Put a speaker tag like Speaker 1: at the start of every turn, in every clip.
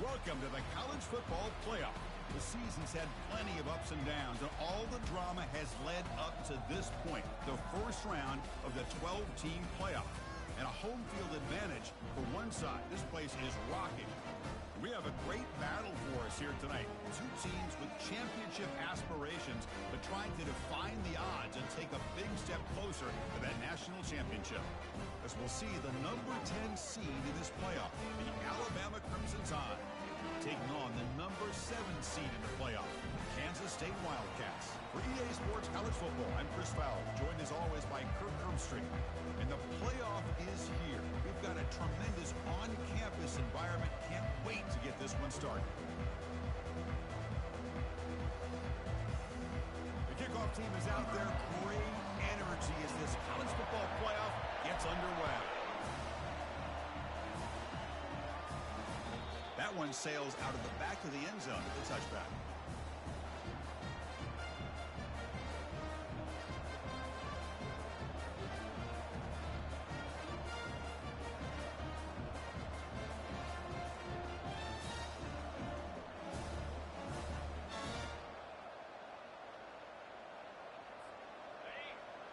Speaker 1: Welcome to the College Football Playoff. The season's had plenty of ups and downs, and all the drama has led up to this point, the first round of the 12-team playoff. And a home field advantage for one side. This place is rocking. We have a great battle for us here tonight. Two teams with championship aspirations, but trying to define the odds and take a big step closer to that national championship. As we'll see the number 10 seed in this playoff, the Alabama Crimson Tide, taking on the number 7 seed in the playoff, Kansas State Wildcats. For EA Sports College Football, I'm Chris Fowler, joined as always by Kirk Herbstreit. And the playoff is here. We've got a tremendous on-campus environment. Can't wait to get this one started. The kickoff team is out there. Great energy as this college football playoff gets underway. That one sails out of the back of the end zone with the touchback.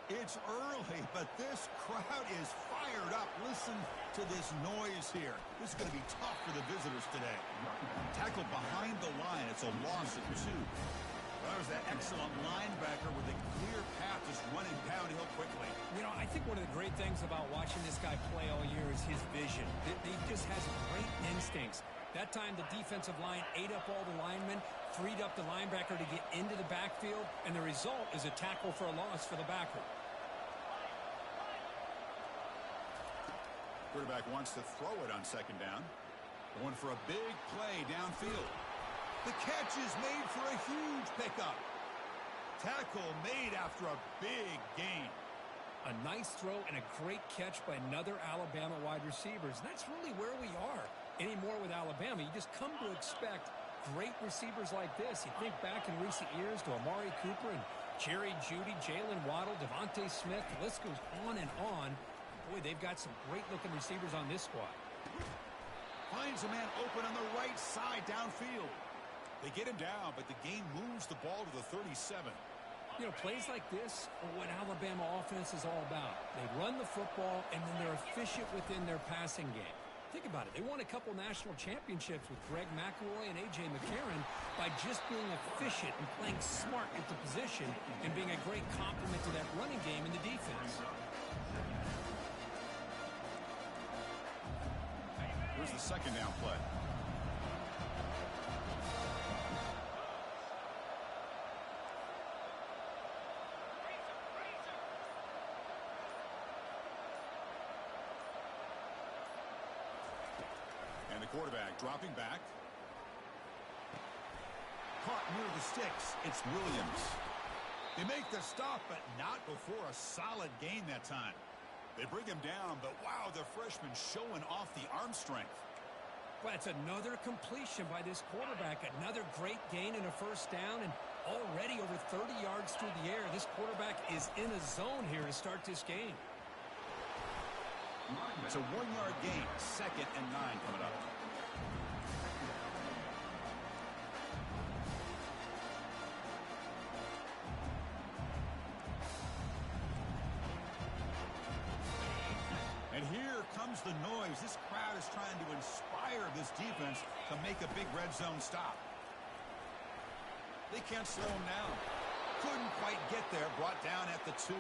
Speaker 1: It's early, but this crowd is fired up. Listen to this noise here. This is going to be tough for the visitors today. Tackled behind the line. It's a loss of 2. Well, there's that excellent linebacker with a clear path just running downhill quickly.
Speaker 2: You know, I think one of the great things about watching this guy play all year is his vision. He just has great instincts. That time, the defensive line ate up all the linemen, freed up the linebacker to get into the backfield, and the result is a tackle for a loss for the backer.
Speaker 1: Quarterback wants to throw it on second down. Going for a big play downfield. The catch is made for a huge pickup. Tackle made after a big gain.
Speaker 2: A nice throw and a great catch by another Alabama wide receivers. And that's really where we are anymore with Alabama. You just come to expect great receivers like this. You think back in recent years to Amari Cooper and Jerry Jeudy, Jalen Waddle, Devontae Smith. The list goes on and on. Boy, they've got some great-looking receivers on this squad.
Speaker 1: Finds a man open on the right side downfield. They get him down, but the game moves the ball to the 37.
Speaker 2: You know, plays like this are what Alabama offense is all about. They run the football, and then they're efficient within their passing game. Think about it. They won a couple national championships with Greg McElroy and A.J. McCarron by just being efficient and playing smart with the position and being a great complement to that running game in the defense.
Speaker 1: Here's the second down play. And the quarterback dropping back. Caught near the sticks. It's Williams. They make the stop, but not before a solid gain that time. They bring him down, but wow, the freshman showing off the arm strength.
Speaker 2: Well, that's another completion by this quarterback. Another great gain and a first down, and already over 30 yards through the air. This quarterback is in a zone here to start this game.
Speaker 1: It's a 1-yard gain. 2nd and 9 coming up. And here comes the noise. This crowd is trying to inspire this defense to make a big red zone stop. They can't slow him down. Couldn't quite get there. Brought down at the 2.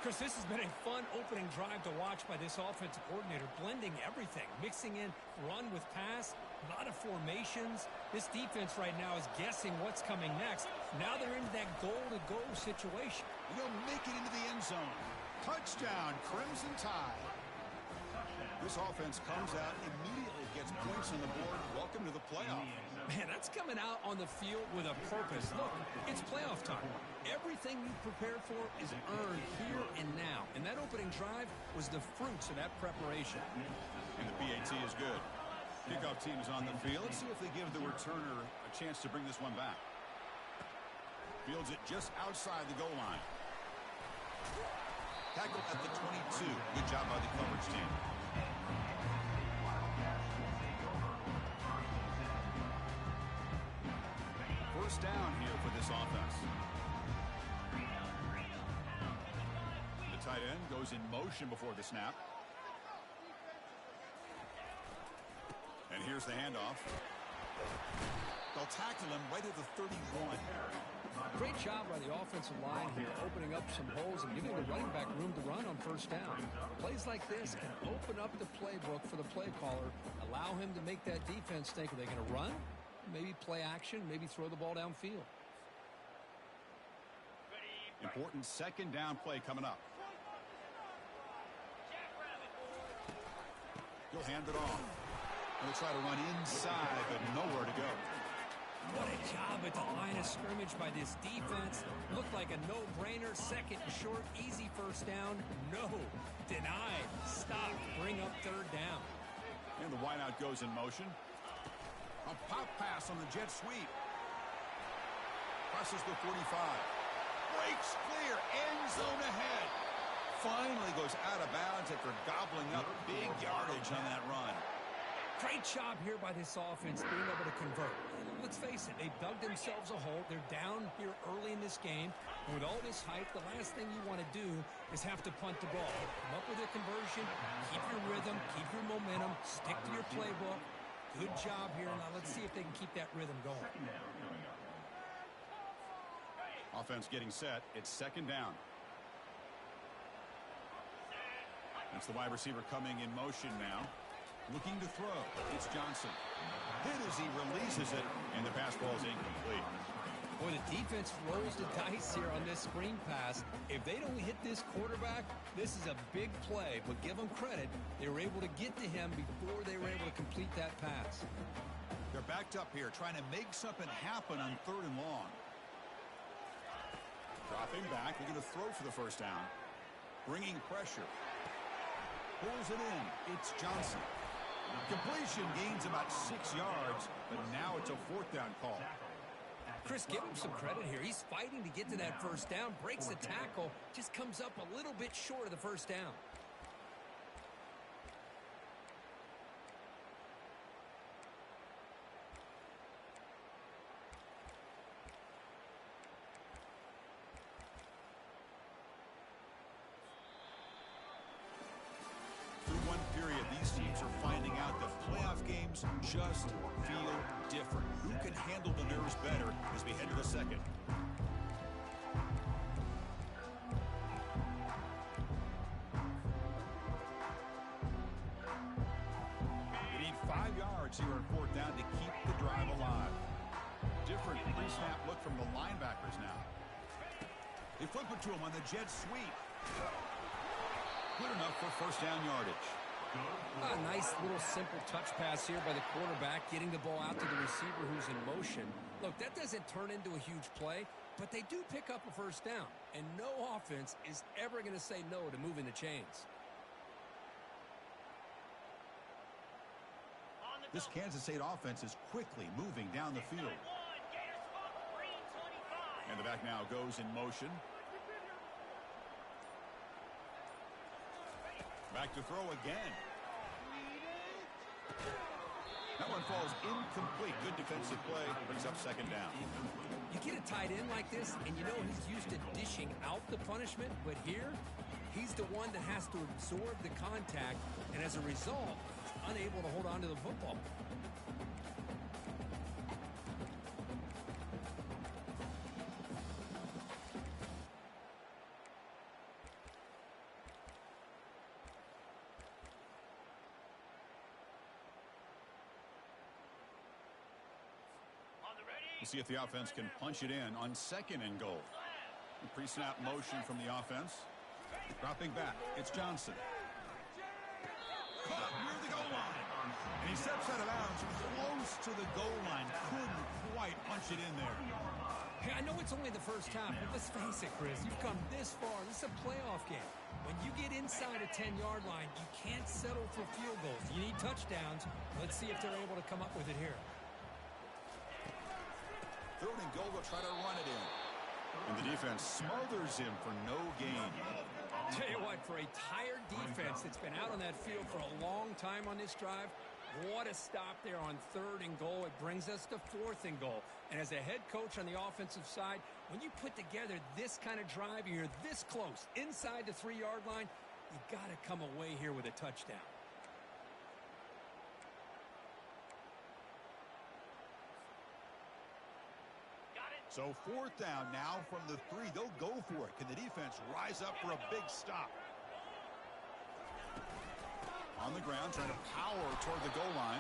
Speaker 2: Chris, this has been a fun opening drive to watch by this offensive coordinator, blending everything, mixing in run with pass, a lot of formations. This defense right now is guessing what's coming next. Now they're into that goal-to-go situation.
Speaker 1: He'll make it into the end zone. Touchdown, Crimson Tide. This offense comes out, immediately gets points on the board. Welcome to the playoff.
Speaker 2: Man, that's coming out on the field with a purpose. Look, it's playoff time. Everything you prepared for is earned here and now. And that opening drive was the fruits of that preparation.
Speaker 1: And the PAT is good. Kickoff team is on the field. Let's see if they give the returner a chance to bring this one back. Fields it just outside the goal line. Tackled at the 22. Good job by the coverage team. this offense. The tight end goes in motion before the snap. And here's the handoff. They'll tackle him right at the 31.
Speaker 2: Great job by the offensive line here, opening up some holes and giving the running back room to run on first down. Plays like this can open up the playbook for the play caller, allow him to make that defense think, are they going to run? Maybe play action, maybe throw the ball downfield.
Speaker 1: Important second down play coming up. He'll hand it off. He'll try to run inside, but nowhere to go.
Speaker 2: What a job at the line of scrimmage by this defense. Looked like a no-brainer. Second and short, easy first down. No. Denied. Stop. Bring up third down.
Speaker 1: And the wideout goes in motion. A pop pass on the jet sweep. Crosses the 45. Breaks clear. End zone ahead. Finally goes out of bounds after gobbling up big yardage on that run.
Speaker 2: Great job here by this offense being able to convert. Let's face it, they dug themselves a hole. They're down here early in this game. And with all this hype, the last thing you want to do is have to punt the ball. Come up with a conversion, keep your rhythm, keep your momentum, stick to your playbook. Good job here. Now let's see if they can keep that rhythm going.
Speaker 1: Offense getting set. It's second down. That's the wide receiver coming in motion now. Looking to throw. It's Johnson. Hit as he releases it, and the pass ball is incomplete.
Speaker 2: Boy, the defense rolls the dice here on this screen pass. If they don't hit this quarterback, this is a big play. But give them credit. They were able to get to him before they were able to complete that pass.
Speaker 1: They're backed up here, trying to make something happen on third and long. Dropping back. They're going to throw for the first down. Bringing pressure. Pulls it in. It's Johnson. Completion gains about 6 yards, but now it's a fourth down call.
Speaker 2: Chris, give him some credit here. He's fighting to get to that first down, breaks the tackle, just comes up a little bit short of the first down.
Speaker 1: These teams are finding out that playoff games just feel different. Who can handle the nerves better as we head to the second? They need 5 yards here on fourth down to keep the drive alive. Different pre-snap look from the linebackers now. They flip it to him on the jet sweep. Good enough for first down yardage.
Speaker 2: A nice little simple touch pass here by the quarterback, getting the ball out to the receiver who's in motion. Look, that doesn't turn into a huge play, but they do pick up a first down. And no offense is ever going to say no to moving the chains.
Speaker 1: This Kansas State offense is quickly moving down the field. And the back now goes in motion. Back to throw again. That one falls incomplete. Good defensive play. Brings up second down.
Speaker 2: You get a tight end like this, and you know he's used to dishing out the punishment, but here, he's the one that has to absorb the contact, and as a result, he's unable to hold on to the football.
Speaker 1: We'll see if the offense can punch it in on second and goal. Pre-snap motion from the offense. Dropping back. It's Johnson. Caught near the goal line. And he steps out of bounds close to the goal line. Couldn't quite punch it in there.
Speaker 2: Hey, I know it's only the first time, but let's face it, Chris. You've come this far. This is a playoff game. When you get inside a 10-yard line, you can't settle for field goals. You need touchdowns. Let's see if they're able to come up with it here.
Speaker 1: Third and goal, they'll try to run it in. And the defense smothers him for no gain.
Speaker 2: Tell you what, for a tired defense that's been out on that field for a long time on this drive, What a stop there on 3rd and goal. It brings us to 4th and goal. And as a head coach on the offensive side, when you put together this kind of drive, you're this close inside the 3-yard line, you got to come away here with a touchdown.
Speaker 1: So 4th down now from the 3. They'll go for it. Can the defense rise up for a big stop? On the ground, trying to power toward the goal line.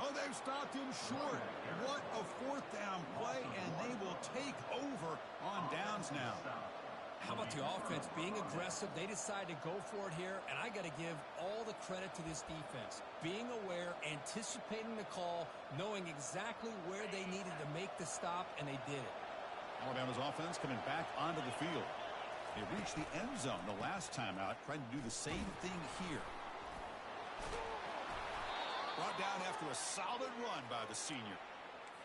Speaker 1: Oh, they've stopped him short. What a 4th down play, and they will take over on downs now.
Speaker 2: How about the offense being aggressive? They decide to go for it here, and I got to give all the credit to this defense. Being aware, anticipating the call, knowing exactly where they needed to make the stop, and they did it.
Speaker 1: Alabama's offense coming back onto the field. They reached the end zone the last time out, trying to do the same thing here. Brought down after a solid run by the senior.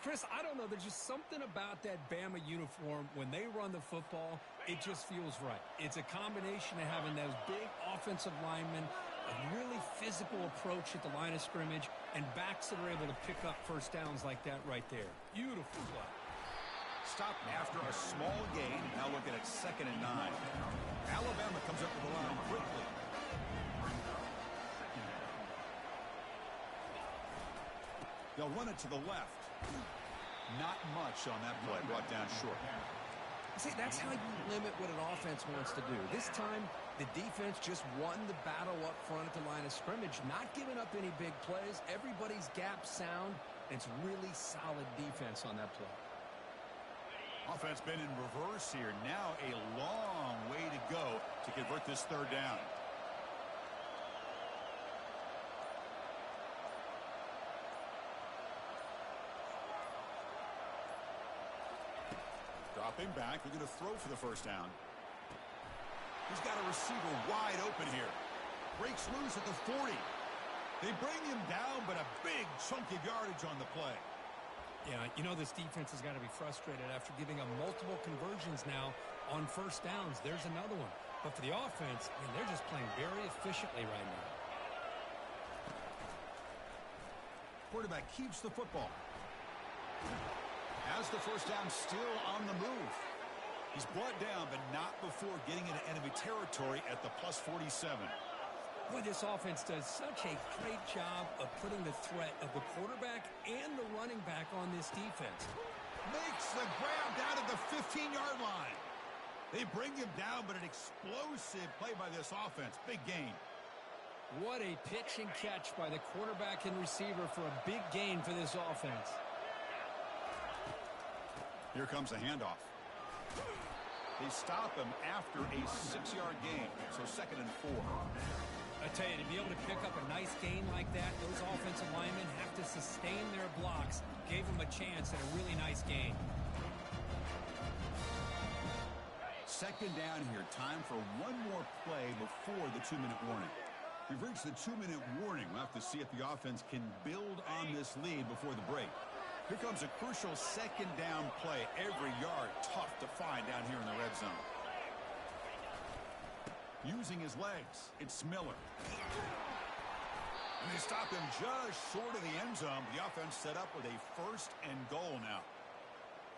Speaker 2: Chris, I don't know. There's just something about that Bama uniform. When they run the football, it just feels right. It's a combination of having those big offensive linemen, a really physical approach at the line of scrimmage, and backs that are able to pick up first downs like that right there. Beautiful play.
Speaker 1: Stopped after a small gain. Now looking at 2nd and 9. Alabama comes up with the line quickly. They'll run it to the left. Not much on that play. Brought down short.
Speaker 2: See, that's how you limit what an offense wants to do. This time, the defense just won the battle up front at the line of scrimmage, not giving up any big plays. Everybody's gap sound. It's really solid defense on that play.
Speaker 1: Offense been in reverse here. Now a long way to go to convert this 3rd down. Dropping back. They're going to throw for the 1st down. He's got a receiver wide open here. Breaks loose at the 40. They bring him down, but a big chunk of yardage on the play.
Speaker 2: Yeah, you know this defense has got to be frustrated after giving up multiple conversions now on 1st downs. There's another one. But for the offense, I mean, they're just playing very efficiently right now.
Speaker 1: Quarterback keeps the football. Has the 1st down still on the move. He's brought down, but not before getting into enemy territory at the plus 47.
Speaker 2: Boy, this offense does such a great job of putting the threat of the quarterback and the running back on this defense.
Speaker 1: Makes the grab down at the 15-yard line. They bring him down, but an explosive play by this offense. Big gain.
Speaker 2: What a pitch and catch by the quarterback and receiver for a big gain for this offense.
Speaker 1: Here comes the handoff. They stop him after a 6-yard gain, so 2nd and 4.
Speaker 2: I tell you, to be able to pick up a nice gain like that, those offensive linemen have to sustain their blocks. Gave them a chance at a really nice gain.
Speaker 1: 2nd down here. Time for one more play before the 2-minute warning. We've reached the 2-minute warning. We'll have to see if the offense can build on this lead before the break. Here comes a crucial 2nd down play. Every yard tough to find down here in the red zone. Using his legs, it's Miller. And they stop him just short of the end zone. The offense set up with a 1st and goal now.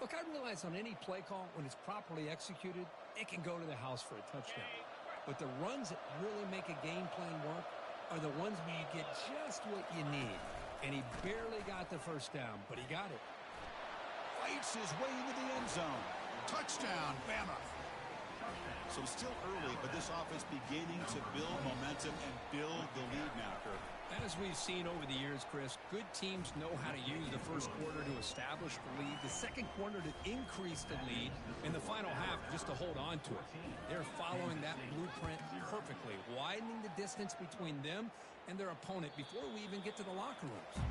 Speaker 2: Look, I realize on any play call, when it's properly executed, it can go to the house for a touchdown. But the runs that really make a game plan work are the ones where you get just what you need. And he barely got the 1st down, but he got it.
Speaker 1: Fights his way into the end zone. Touchdown, Bama. So still early, but this offense beginning to build momentum and build the lead now, Kirk.
Speaker 2: As we've seen over the years, Chris, good teams know how to use the 1st quarter to establish the lead, the 2nd quarter to increase the lead, and the final half just to hold on to it. They're following that blueprint perfectly, widening the distance between them and their opponent before we even get to the locker rooms.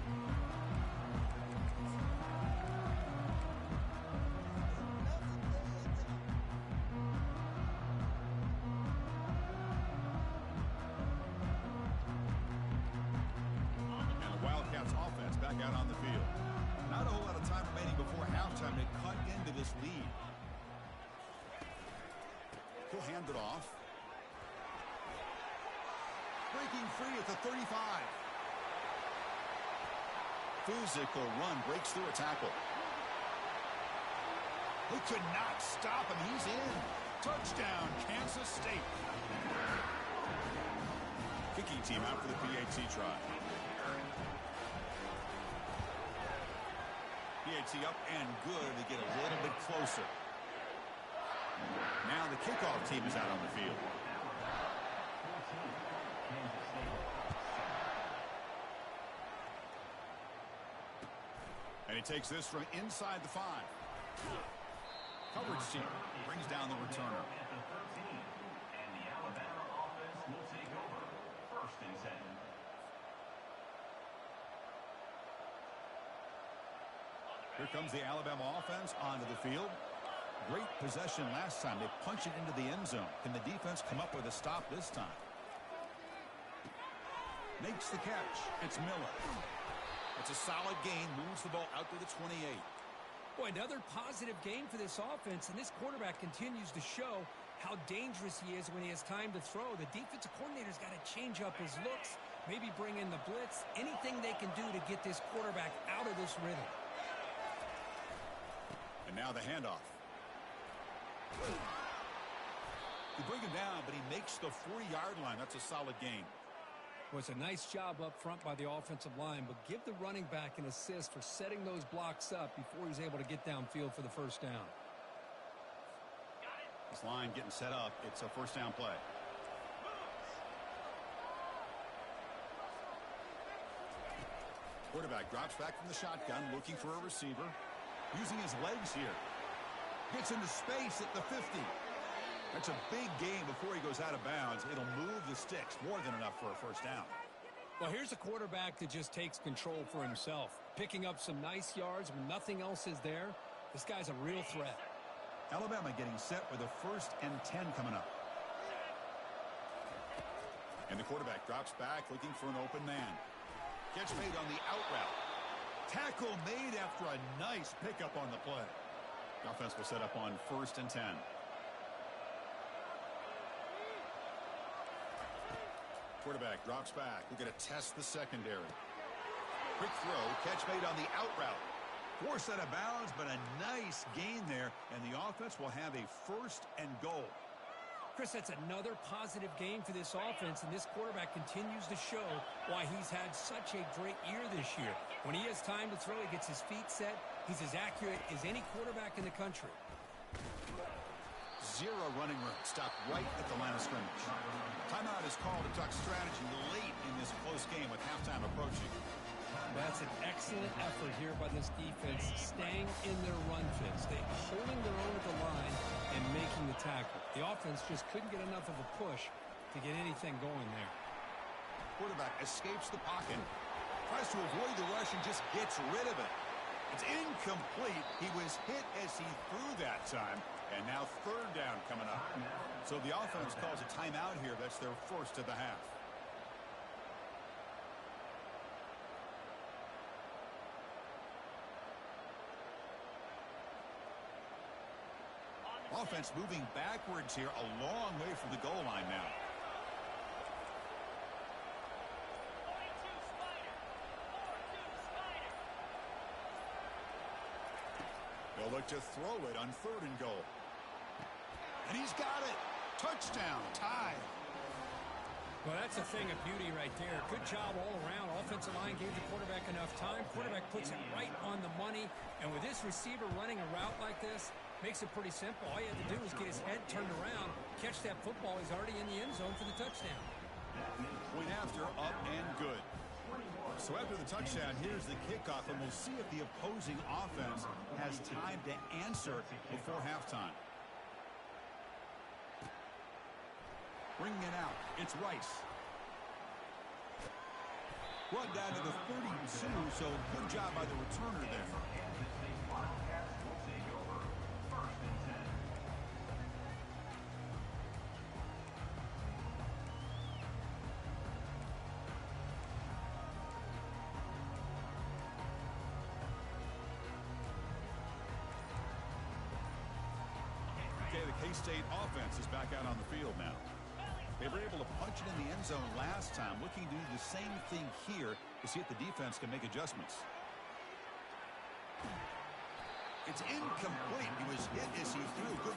Speaker 1: Out on the field. Not a whole lot of time remaining before halftime to cut into this lead. He'll hand it off. Breaking free at the 35. physical run, breaks through a tackle. He could not stop him. He's in. Touchdown, Kansas State. Kicking team out for the PAT try. PAT up and good to get a little bit closer. Now the kickoff team is out on the field. And he takes this from inside the 5. Coverage team brings down the returner.
Speaker 3: And the Alabama offense will take over. 1st and 10.
Speaker 1: Here comes the Alabama offense onto the field. Great possession last time. They punch it into the end zone. Can the defense come up with a stop this time? Makes the catch. It's Miller. It's a solid gain. Moves the ball out to the 28.
Speaker 2: Boy, another positive game for this offense, and this quarterback continues to show how dangerous he is when he has time to throw. The defensive coordinator's got to change up his looks, maybe bring in the blitz, anything they can do to get this quarterback out of this rhythm.
Speaker 1: And now the handoff. You bring him down, but he makes the 40-yard line. That's a solid gain.
Speaker 2: Well, it's a nice job up front by the offensive line, but give the running back an assist for setting those blocks up before he's able to get downfield for the first down.
Speaker 1: This line getting set up. It's a first down play. Quarterback drops back from the shotgun, looking for a receiver. Using his legs here. Gets into space at the 50. That's a big gain before he goes out of bounds. It'll move the sticks. More than enough for a first down.
Speaker 2: Well, here's a quarterback that just takes control for himself. Picking up some nice yards when nothing else is there. This guy's a real threat.
Speaker 1: Alabama getting set with a 1st and 10 coming up. And the quarterback drops back looking for an open man. Catch made on the out route. Tackle made after a nice pickup on the play. The offense will set up on 1st and 10. Quarterback drops back. We're going to test the secondary. Quick throw. Catch made on the out route. Forced out of bounds, but a nice gain there. And the offense will have a 1st and goal.
Speaker 2: Chris, that's another positive game for this offense, and this quarterback continues to show why he's had such a great year this year. When he has time to throw, he gets his feet set. He's as accurate as any quarterback in the country.
Speaker 1: 0 running room. Stopped right at the line of scrimmage. Timeout is called to talk strategy late in this close game with halftime approaching.
Speaker 2: That's an excellent effort here by this defense, staying in their run fits. They're holding their own at the line and making the tackle. The offense just couldn't get enough of a push to get anything going there.
Speaker 1: Quarterback escapes the pocket, tries to avoid the rush and just gets rid of it. It's incomplete. He was hit as he threw that time, and now 3rd down coming up. So the offense calls a timeout here. That's their 1st of the half. Offense moving backwards here, a long way from the goal line now. They'll look to throw it on 3rd and goal. And he's got it. Touchdown, tie.
Speaker 2: Well, that's a thing of beauty right there. Good job all around. Offensive line gave the quarterback enough time. Quarterback puts it right on the money. And with this receiver running a route like this, makes it pretty simple. All you have to do is get his head turned around, catch that football. He's already in the end zone for the touchdown.
Speaker 1: Point after, up and good. So after the touchdown, here's the kickoff, and we'll see if the opposing offense has time to answer before halftime. Bringing it out, it's Rice. Run down to the 32, so good job by the returner there. Okay, the K-State offense is back out on the field now. They were able to punch it in the end zone last time, looking to do the same thing here to see if the defense can make adjustments. It's incomplete. He was hit as he threw. Good.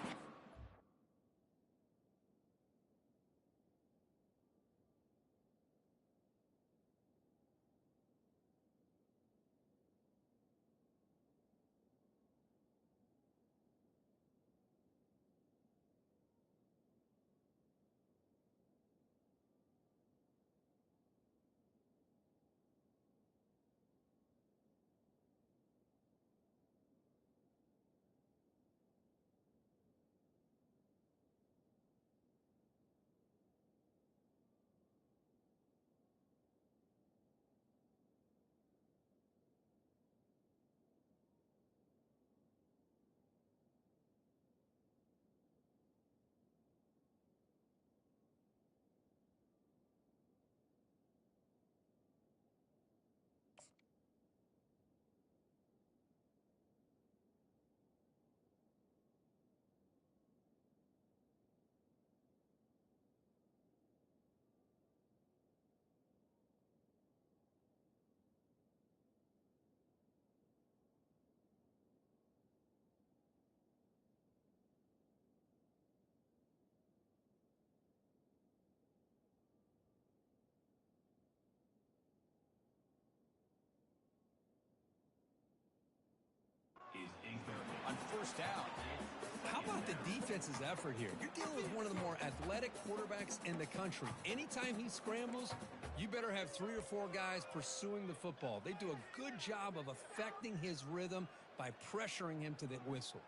Speaker 3: Is incomplete.
Speaker 1: On first down.
Speaker 2: How about the defense's effort here? You're dealing with one of the more athletic quarterbacks in the country. Anytime he scrambles, you better have 3 or 4 guys pursuing the football. They do a good job of affecting his rhythm by pressuring him to the whistle.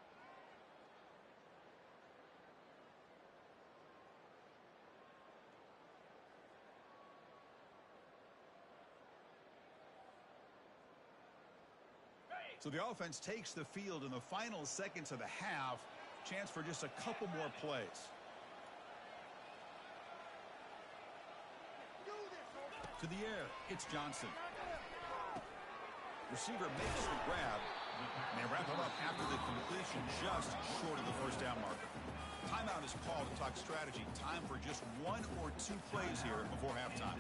Speaker 1: So the offense takes the field in the final seconds of the half. Chance for just a couple more plays. To the air, it's Johnson. Receiver makes the grab. And they wrap it up after the completion just short of the first down marker. Timeout is called to talk strategy. Time for just 1 or 2 plays here before halftime.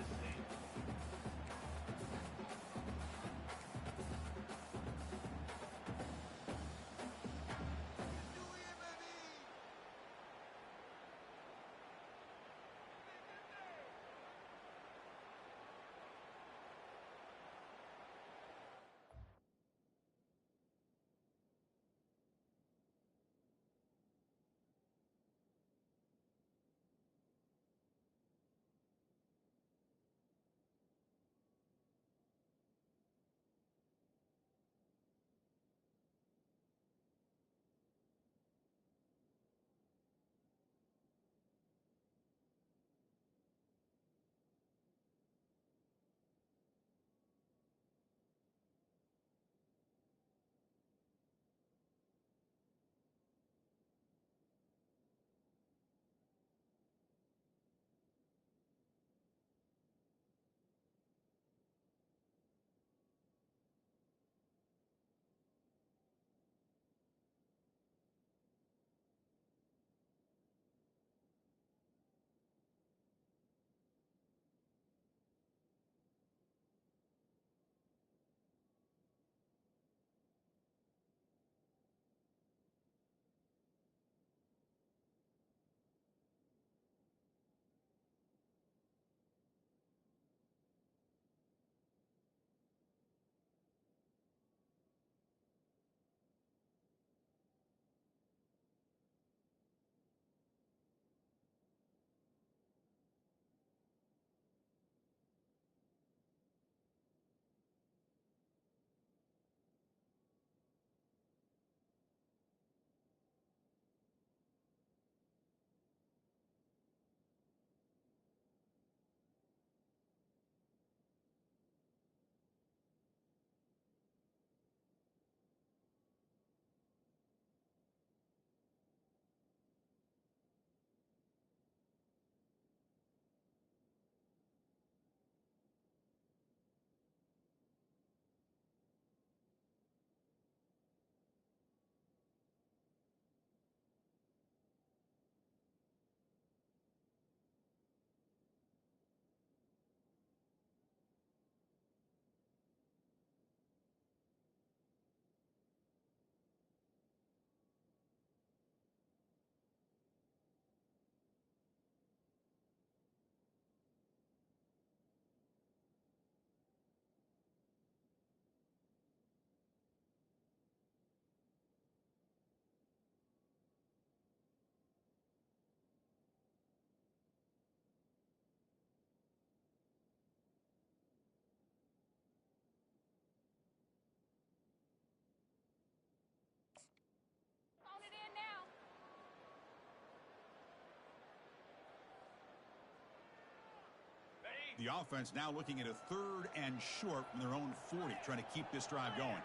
Speaker 1: The offense now looking at a 3rd and short from their own 40, trying to keep this drive going.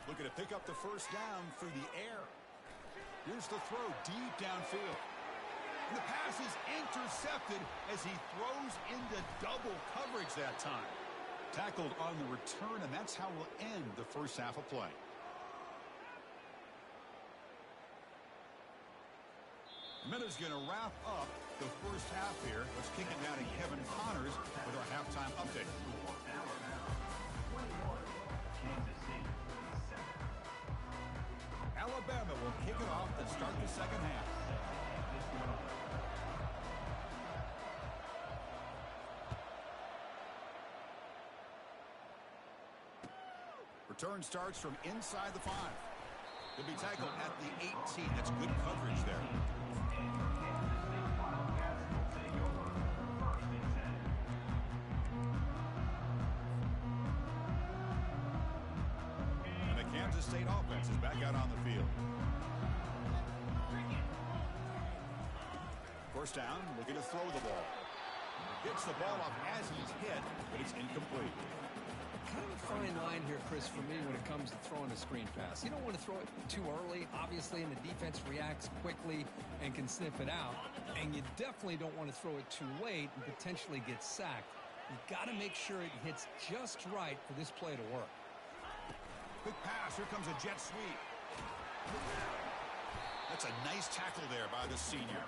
Speaker 1: Looking to pick up the first down through the air. Here's the throw deep downfield. And the pass is intercepted as he throws into double coverage that time. Tackled on the return, and that's how we'll end the first half of play. Minutes going to wrap up the first half here. Let's kick it down to Kevin Connors with our halftime update. Alabama will kick it off to start the second half. Return starts from inside the 5. He'll be tackled at the 18. That's good coverage there. And the Kansas State offense is back out on the field. First down, looking to throw the ball. Gets the ball off as he's hit, but it's incomplete.
Speaker 2: Kind of a fine line here, Chris, for me when it comes to throwing a screen pass. You don't want to throw it too early, obviously, and the defense reacts quickly and can sniff it out. And you definitely don't want to throw it too late and potentially get sacked. You've got to make sure it hits just right for this play to work.
Speaker 1: Quick pass. Here comes a jet sweep. That's a nice tackle there by the senior.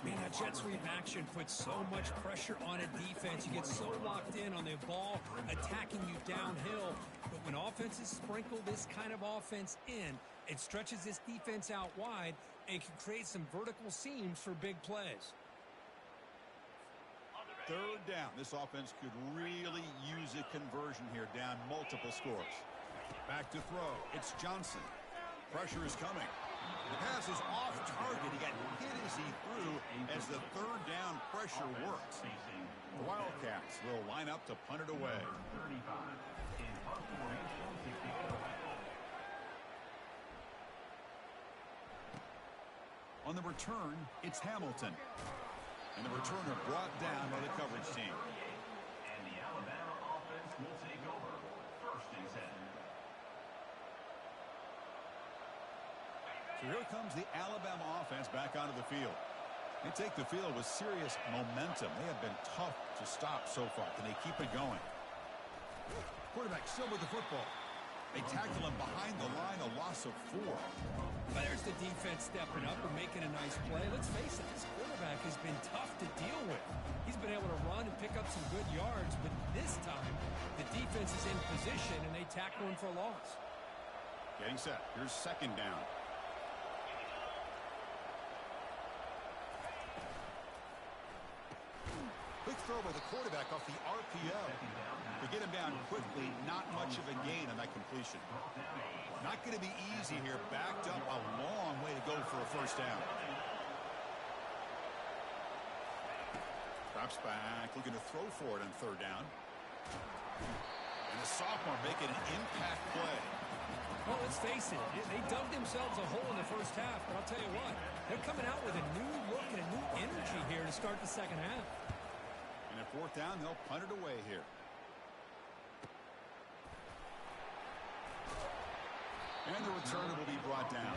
Speaker 2: Man, that jet sweep action puts so much pressure on a defense. You get so locked in on the ball attacking you downhill. But when offenses sprinkle this kind of offense in, it stretches this defense out wide and can create some vertical seams for big plays.
Speaker 1: Third down. This offense could really use a conversion here, down multiple scores. Back to throw. It's Johnson. Pressure is coming. The pass is off target. He got hit as he threw as the third down pressure works. The Wildcats will line up to punt it away. On the return, it's Hamilton. And the returner brought down by the coverage team.
Speaker 3: And the Alabama offense will take over. 1st and 10.
Speaker 1: So here comes the Alabama offense back onto the field. They take the field with serious momentum. They have been tough to stop so far. Can they keep it going? Quarterback still with the football. They tackle him behind the line, a loss of 4.
Speaker 2: There's the defense stepping up and making a nice play. Let's face it, this quarterback has been tough to deal with. He's been able to run and pick up some good yards, but this time the defense is in position and they tackle him for a loss.
Speaker 1: Getting set. Here's 2nd down. Quick throw by the quarterback off the RPO. To get him down quickly, not much of a gain on that completion. Not going to be easy here. Backed up a long way to go for a first down. Drops back, looking to throw for it on 3rd down. And the sophomore making an impact play.
Speaker 2: Well, let's face it, they dug themselves a hole in the first half, but I'll tell you what, they're coming out with a new look and a new energy here to start the second half.
Speaker 1: And at 4th down, they'll punt it away here. And the returner will be brought down.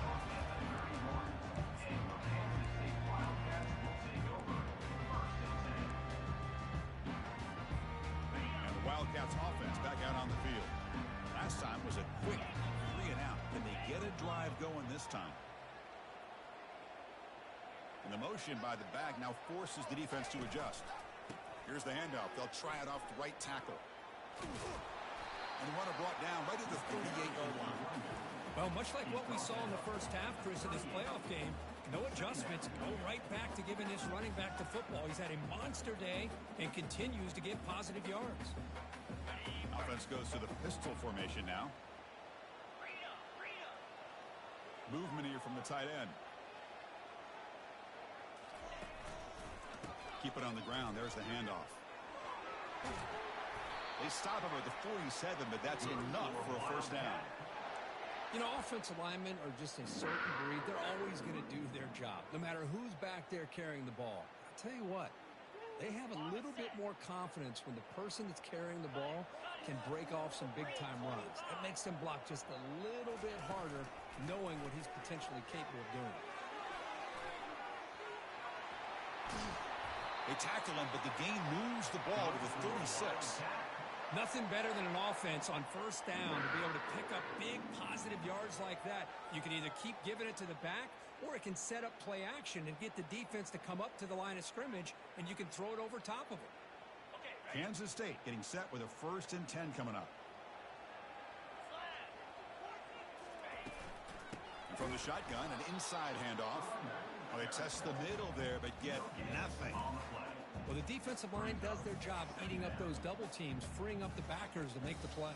Speaker 1: And the Wildcats offense back out on the field. Last time was a quick 3 and out. Can they get a drive going this time? And the motion by the back now forces the defense to adjust. Here's the handoff. They'll try it off the right tackle. And the runner brought down right at the 38-yard line.
Speaker 2: Well, much like what we saw in the first half, Chris, of this playoff game, no adjustments. Go right back to giving this running back to football. He's had a monster day and continues to get positive yards.
Speaker 1: Offense goes to the pistol formation now. Movement here from the tight end. Keep it on the ground. There's the handoff. They stop him at the 47, but that's enough for a first down.
Speaker 2: You know, offensive linemen are just a certain breed. They're always going to do their job, no matter who's back there carrying the ball. I'll tell you what, they have a little bit more confidence when the person that's carrying the ball can break off some big-time runs. It makes them block just a little bit harder, knowing what he's potentially capable of doing.
Speaker 1: They tackle him, but the gain moves the ball to the 36.
Speaker 2: Nothing better than an offense on first down to be able to pick up big positive yards like that. You can either keep giving it to the back, or it can set up play action and get the defense to come up to the line of scrimmage, and you can throw it over top of them.
Speaker 1: Kansas State getting set with a 1st and 10 coming up. And from the shotgun, an inside handoff. Oh, they test the middle there, but get nothing.
Speaker 2: Well, the defensive line does their job eating up those double teams, freeing up the backers to make the play.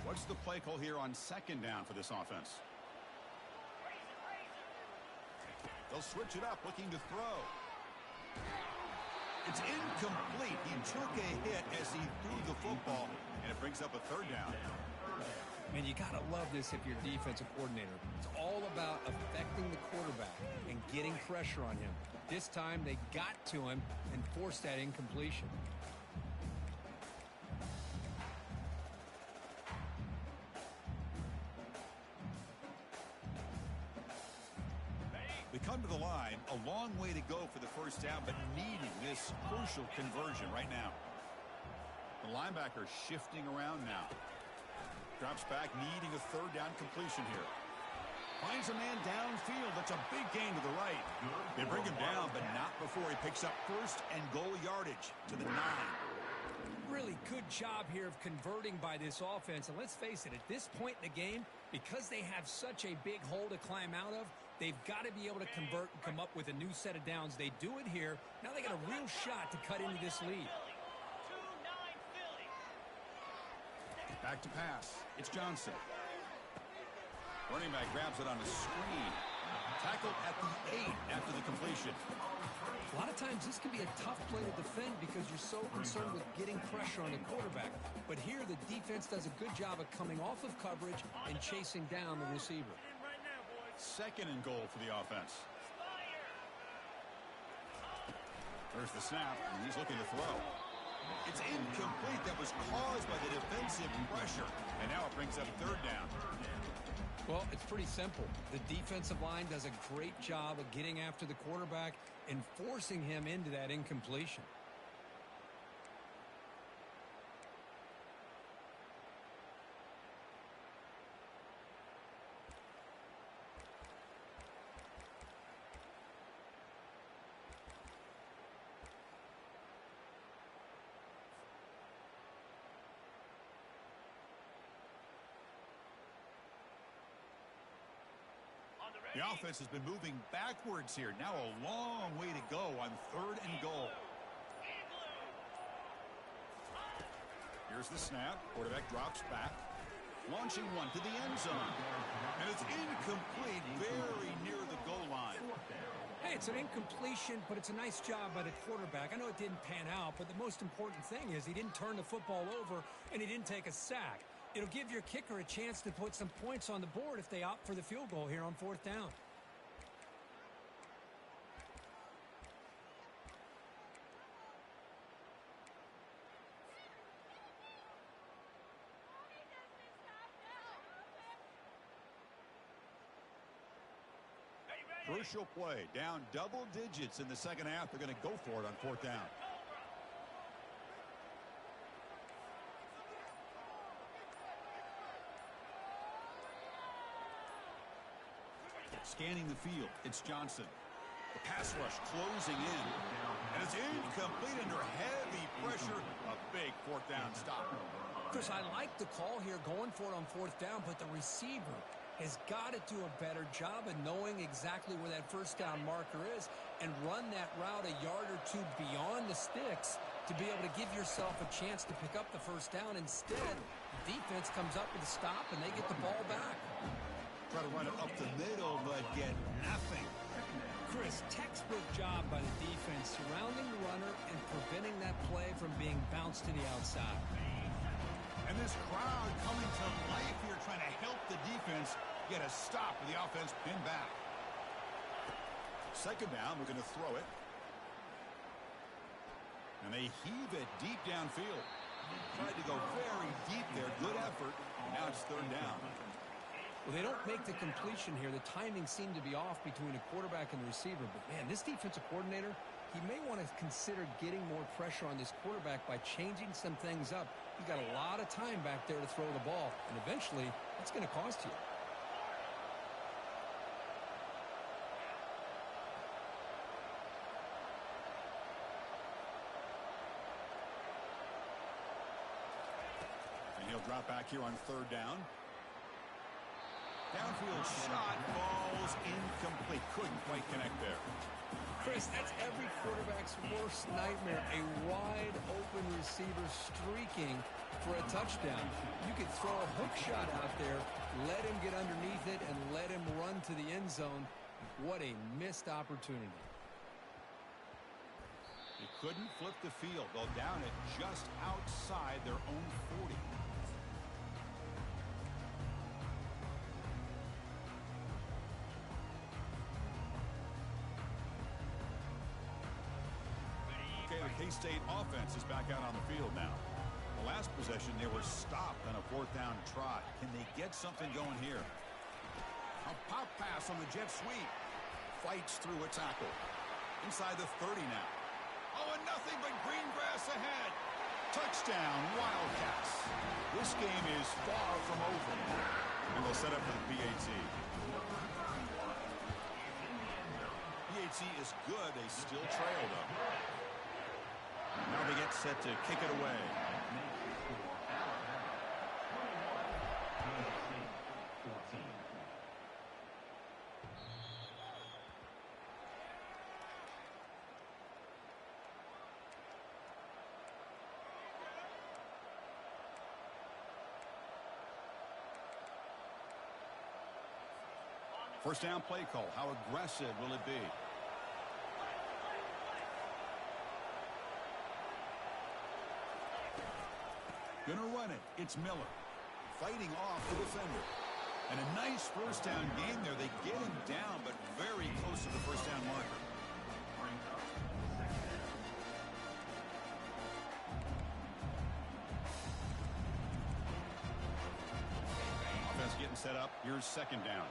Speaker 1: What's the play call here on 2nd down for this offense? They'll switch it up, looking to throw. It's incomplete. He took a hit as he threw the football, and it brings up a 3rd down.
Speaker 2: Man, you got to love this if you're defensive coordinator. It's all about affecting the quarterback and getting pressure on him. This time, they got to him and forced that incompletion.
Speaker 1: They come to the line, a long way to go for the 1st down, but needing this crucial conversion right now. The linebacker shifting around now. Drops back, needing a 3rd down completion here. Finds a man downfield. That's a big gain to the right. They bring him down, but not before he picks up 1st and goal yardage to the 9.
Speaker 2: Really good job here of converting by this offense. And let's face it, at this point in the game, because they have such a big hole to climb out of, they've got to be able to convert and come up with a new set of downs. They do it here. Now they got a real shot to cut into this lead.
Speaker 1: Back to pass. It's Johnson. Running back grabs it on a screen. Tackled at the 8 after the completion.
Speaker 2: A lot of times this can be a tough play to defend because you're so concerned with getting pressure on the quarterback. But here the defense does a good job of coming off of coverage and chasing down the receiver.
Speaker 1: 2nd and goal for the offense. There's the snap, and he's looking to throw. It's incomplete. That was caused by the defensive pressure. And now it brings up 3rd down.
Speaker 2: Well, it's pretty simple. The defensive line does a great job of getting after the quarterback and forcing him into that incompletion.
Speaker 1: The offense has been moving backwards here. Now a long way to go on 3rd and goal. Here's the snap. Quarterback drops back. Launching one to the end zone. And it's incomplete, very near the goal line.
Speaker 2: Hey, it's an incompletion, but it's a nice job by the quarterback. I know it didn't pan out, but the most important thing is he didn't turn the football over and he didn't take a sack. It'll give your kicker a chance to put some points on the board if they opt for the field goal here on 4th down.
Speaker 1: Crucial play. Down double digits in the 2nd half. They're going to go for it on 4th down. Scanning the field, it's Johnson. The pass rush closing in. And it's incomplete under heavy pressure. A big 4th down stop.
Speaker 2: Chris, I like the call here going for it on 4th down, but the receiver has got to do a better job of knowing exactly where that 1st down marker is and run that route a yard or 2 beyond the sticks to be able to give yourself a chance to pick up the 1st down. Instead, the defense comes up with a stop and they get the ball back.
Speaker 1: Try to run it up the middle, but get nothing.
Speaker 2: Chris, textbook job by the defense surrounding the runner and preventing that play from being bounced to the outside.
Speaker 1: And this crowd coming to life here, trying to help the defense get a stop with the offense pinned back. Second down, we're going to throw it. And they heave it deep downfield. Tried to go very deep there. Good effort. Now it's third down.
Speaker 2: Well, they don't make the completion here. The timing seemed to be off between a quarterback and the receiver. But, man, this defensive coordinator, he may want to consider getting more pressure on this quarterback by changing some things up. He got a lot of time back there to throw the ball, and eventually it's going to cost you.
Speaker 1: And he'll drop back here on third down. Downfield shot falls incomplete. Couldn't quite connect there.
Speaker 2: Chris, that's every quarterback's worst nightmare. A wide open receiver streaking for a touchdown. You could throw a hook shot out there, let him get underneath it, and let him run to the end zone. What a missed opportunity.
Speaker 1: He couldn't flip the field. They'll down it just outside their own 40. The K-State offense is back out on the field now. The last possession, they were stopped on a fourth down try. Can they get something going here? A pop pass on the jet sweep. Fights through a tackle. Inside the 30 now. Oh, and nothing but green grass ahead. Touchdown, Wildcats. This game is far from over. And they'll set up for the PAT. PAT is good. They still trail, though. Now they get set to kick it away. First down play call. How aggressive will it be? Gonna run it. It's Miller. Fighting off the defender. And a nice first down game there. They get him down, but very close to the first down marker. Offense getting set up. Here's second down.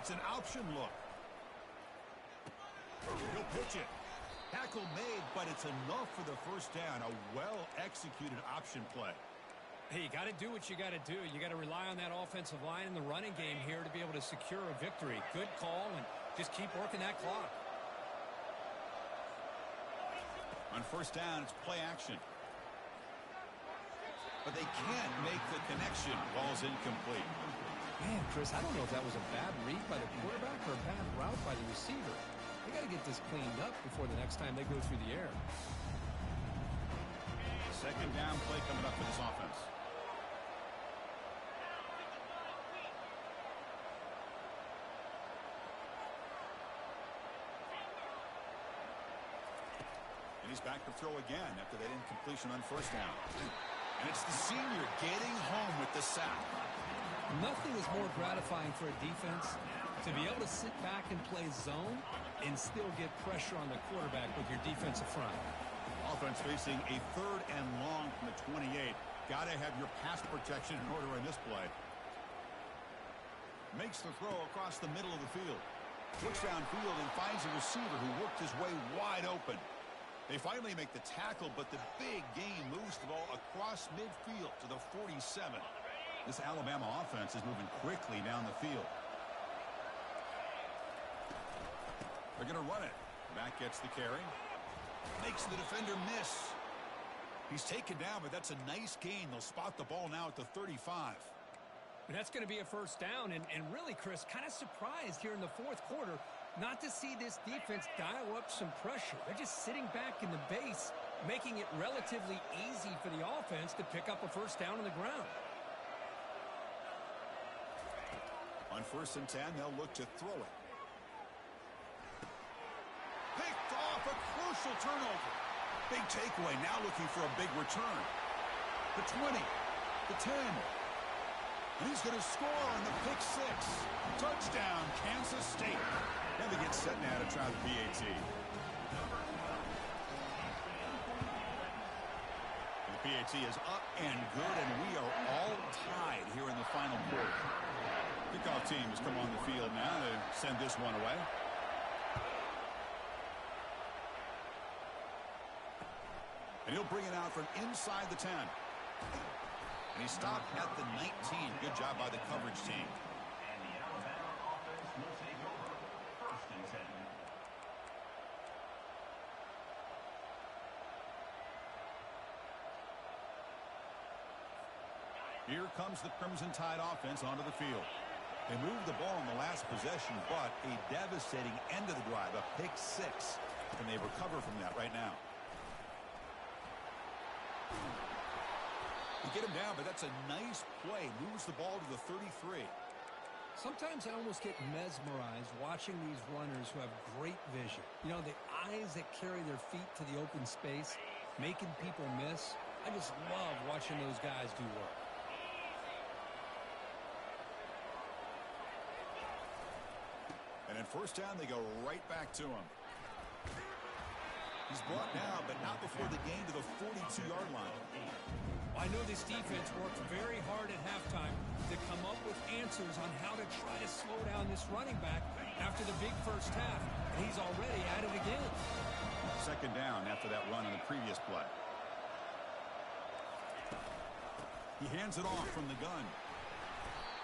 Speaker 1: It's an option look. He'll pitch it. Tackle made, but it's enough for the first down. A well-executed option play.
Speaker 2: Hey, you got to do what you got to do. You got to rely on that offensive line in the running game here to be able to secure a victory. Good call, and just keep working that clock.
Speaker 1: On first down, it's play action. But they can't make the connection. Ball's incomplete.
Speaker 2: Man, Chris, I don't know if that was a bad read by the quarterback or a bad route by the receiver. They got to get this cleaned up before the next time they go through the air.
Speaker 1: Second down play coming up for this offense. And he's back to throw again after that incompletion on first down. And it's the senior getting home with the sack.
Speaker 2: Nothing is more gratifying for a defense to be able to sit back and play zone and still get pressure on the quarterback with your defensive front.
Speaker 1: Offense facing a third and long from the 28. Got to have your pass protection in order in this play. Makes the throw across the middle of the field. Looks downfield and finds a receiver who worked his way wide open. They finally make the tackle, but the big game moves the ball across midfield to the 47. This Alabama offense is moving quickly down the field. They're going to run it. Back gets the carry. Makes the defender miss. He's taken down, but that's a nice gain. They'll spot the ball now at the 35.
Speaker 2: And that's going to be a first down. And really, Chris, kind of surprised here in the fourth quarter not to see this defense dial up some pressure. They're just sitting back in the base, making it relatively easy for the offense to pick up a first down on the ground.
Speaker 1: On 1st and 10, they'll look to throw it. Picked off, a crucial turnover. Big takeaway, now looking for a big return. The 20, the 10. And he's going to score on the pick six. Touchdown, Kansas State. And they get set now to try the PAT. The PAT is up and good, and we are all tied here in the final quarter. Kickoff team has come on the field now to send this one away. And he'll bring it out from inside the 10. And he stopped at the 19. Good job by the coverage team.
Speaker 3: And the Alabama offense will take over. 1st and 10.
Speaker 1: Here comes the Crimson Tide offense onto the field. They moved the ball in the last possession, but a devastating end of the drive, a pick six. And they recover from that right now. They get him down, but that's a nice play. Moves the ball to the 33.
Speaker 2: Sometimes I almost get mesmerized watching these runners who have great vision. You know, the eyes that carry their feet to the open space, making people miss. I just love watching those guys do work.
Speaker 1: And in 1st down, they go right back to him. He's brought down, but not before the gain to the 42-yard line.
Speaker 2: I know this defense worked very hard at halftime to come up with answers on how to try to slow down this running back after the big first half, and he's already at it again.
Speaker 1: 2nd down after that run on the previous play. He hands it off from the gun.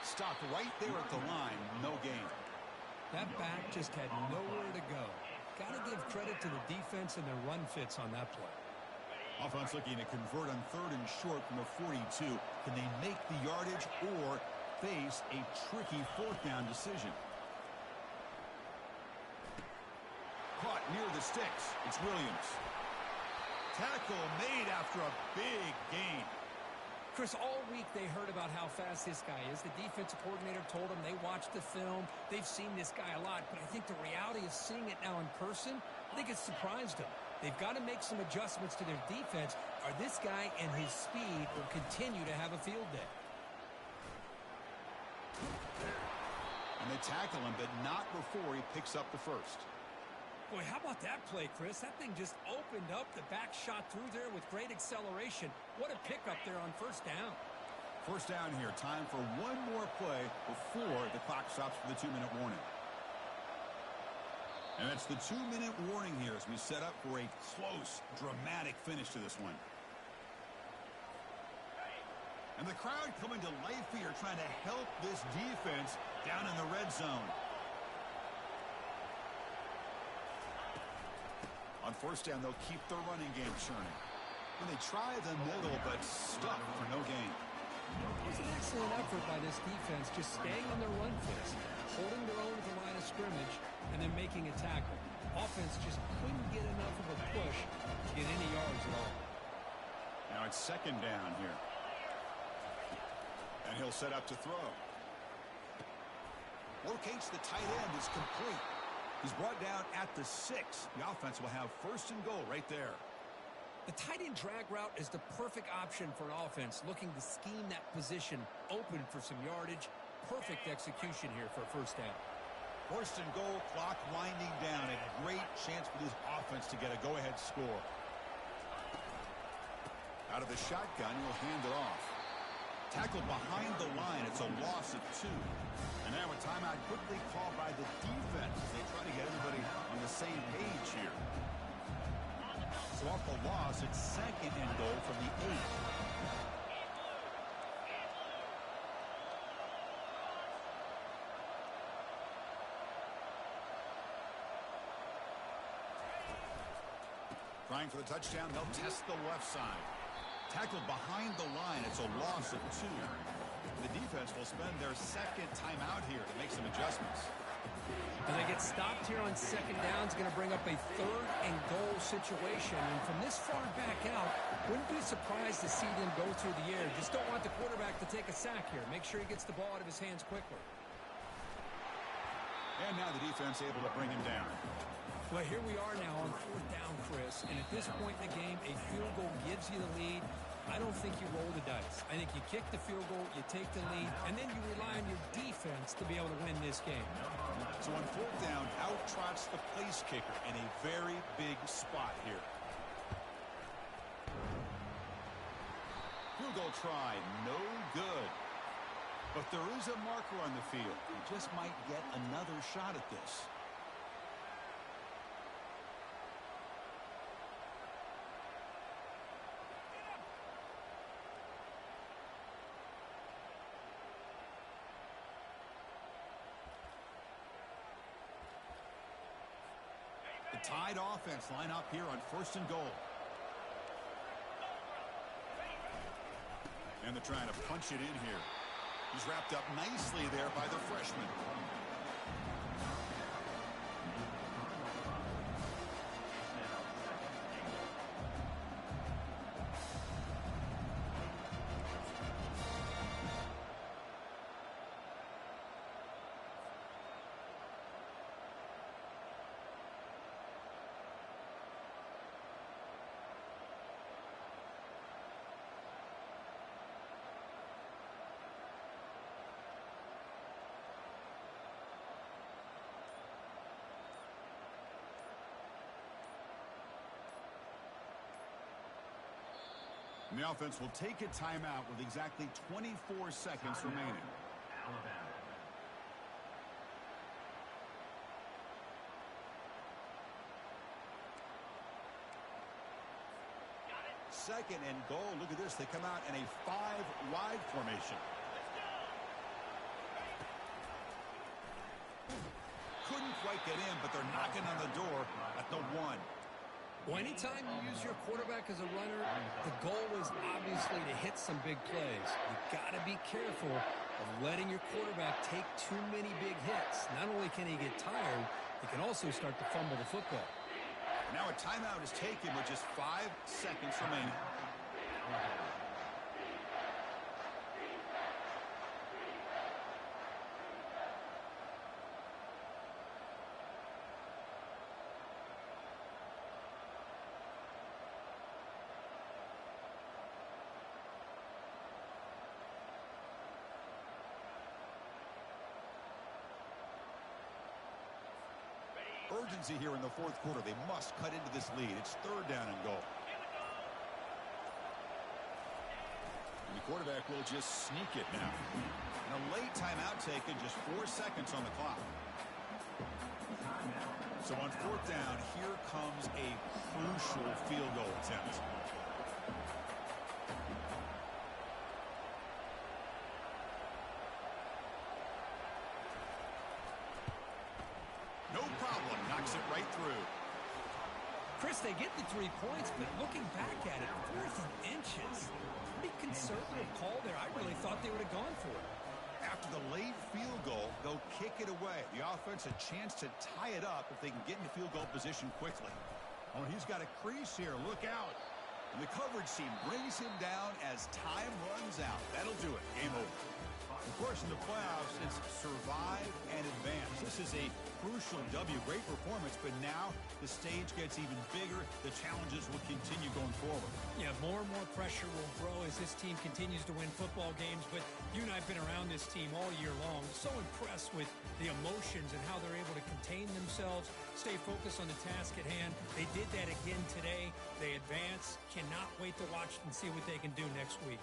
Speaker 1: Stopped right there at the line, no gain.
Speaker 2: That back just had nowhere to go. Got to give credit to the defense and their run fits on that play.
Speaker 1: Offense looking to convert on 3rd and short from the 42. Can they make the yardage or face a tricky 4th down decision? Caught near the sticks. It's Williams. Tackle made after a big gain.
Speaker 2: Chris, all week they heard about how fast this guy is. The defensive coordinator told them they watched the film. They've seen this guy a lot, but I think the reality of seeing it now in person, I think it's surprised them. They've got to make some adjustments to their defense, or this guy and his speed will continue to have a field day.
Speaker 1: And they tackle him, but not before he picks up the first.
Speaker 2: Boy, how about that play, Chris? That thing just opened up. The back shot through there with great acceleration. What a pickup there on 1st down.
Speaker 1: 1st down here. Time for one more play before the clock stops for the 2-minute warning. And that's the 2-minute warning here as we set up for a close, dramatic finish to this one. And the crowd coming to life here, trying to help this defense down in the red zone. On 1st down, they'll keep their running game churning. And they try the middle, but stuck for no gain.
Speaker 2: It was an excellent effort by this defense, just staying on their run fits, holding their own at the line of scrimmage, and then making a tackle. Offense just couldn't get enough of a push to get any yards at all.
Speaker 1: Now it's 2nd down here. And he'll set up to throw. Locates the tight end, is complete. He's brought down at the 6. The offense will have 1st and goal right there.
Speaker 2: The tight end drag route is the perfect option for an offense looking to scheme that position open for some yardage. Perfect execution here for a 1st down.
Speaker 1: 1st and goal, clock winding down. A great chance for this offense to get a go-ahead score. Out of the shotgun, he'll hand it off. Tackled behind the line. It's a loss of 2. And now a timeout quickly called by the defense as they try to get everybody on the same page here. So off the loss, it's 2nd and goal from the 8. Trying for the touchdown, they'll test the left side. Tackled behind the line, it's a loss of 2. The defense will spend their second timeout here to make some adjustments.
Speaker 2: And they get stopped here on second down. It's going to bring up a 3rd and goal situation. And from this far back out, wouldn't be surprised to see them go through the air. Just don't want the quarterback to take a sack here. Make sure he gets the ball out of his hands quickly.
Speaker 1: And now the defense able to bring him down.
Speaker 2: Well, here we are now on 4th down, Chris. And at this point in the game, a field goal gives you the lead. I don't think you roll the dice. I think you kick the field goal, you take the lead, and then you rely on your defense to be able to win this game.
Speaker 1: So on 4th down, out trots the place kicker in a very big spot here. Field goal try, no good. But there is a marker on the field. You just might get another shot at this. The Tide offense line up here on 1st and goal. And they're trying to punch it in here. He's wrapped up nicely there by the freshman. And the offense will take a timeout with exactly 24 seconds remaining.
Speaker 3: Alabama.
Speaker 1: Second and goal. Look at this. They come out in a 5-wide formation. Couldn't quite get in, but they're knocking on the door at the 1.
Speaker 2: Well, anytime you use your quarterback as a runner, the goal is obviously to hit some big plays. You've got to be careful of letting your quarterback take too many big hits. Not only can he get tired, he can also start to fumble the football.
Speaker 1: Now a timeout is taken with just 5 seconds remaining. Urgency here in the 4th quarter. They must cut into this lead. It's 3rd down and goal. And the quarterback will just sneak it now. And a late timeout taken, just 4 seconds on the clock. So on 4th down, here comes a crucial field goal attempt. No problem. Knocks it right through.
Speaker 2: Chris, they get the 3 points, but looking back at it, 4th and inches. Pretty conservative call there. I really thought they would have gone for it.
Speaker 1: After the late field goal, they'll kick it away. The offense a chance to tie it up if they can get into field goal position quickly. Oh, he's got a crease here. Look out. And the coverage team brings him down as time runs out. That'll do it. Game over. Of course, in the playoffs, it's survive and advance. This is a crucial W. Great performance, but now the stage gets even bigger. The challenges will continue going forward.
Speaker 2: Yeah, more and more pressure will grow as this team continues to win football games. But you and I have been around this team all year long. So impressed with the emotions and how they're able to contain themselves, stay focused on the task at hand. They did that again today. They advance. Cannot wait to watch and see what they can do next week.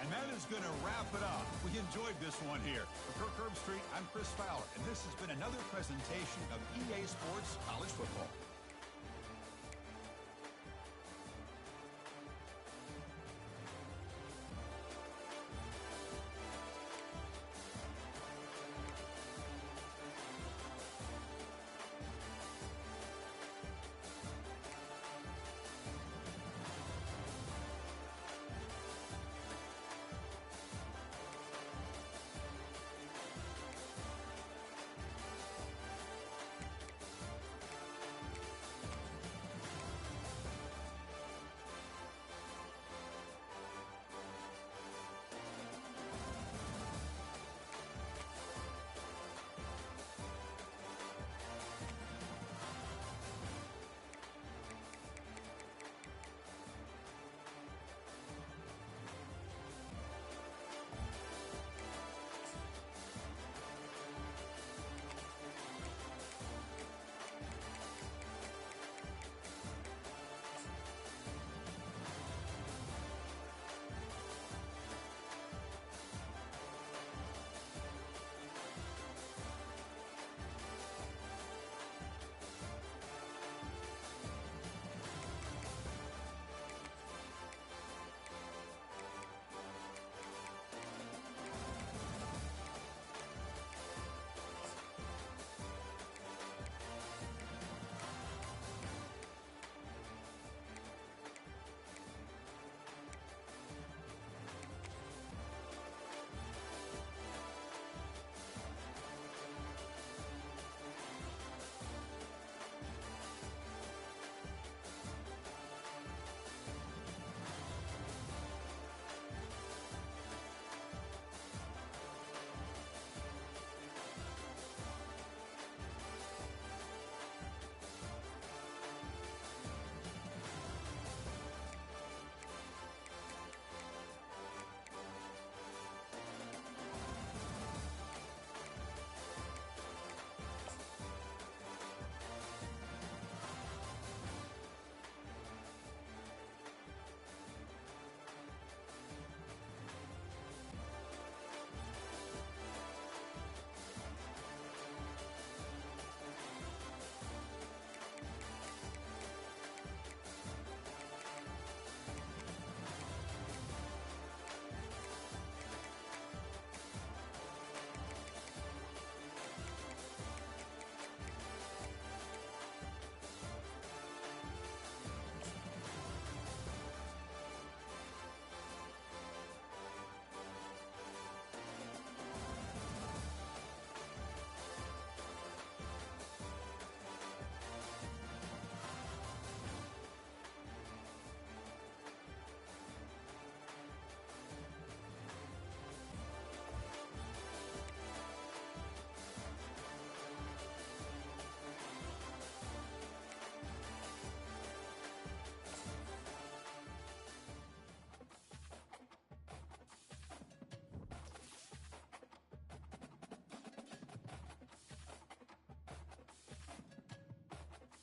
Speaker 1: And that is going to wrap it up. We enjoyed this one here. For Kirk Herbstreit, I'm Chris Fowler, and this has been another presentation of EA Sports College Football.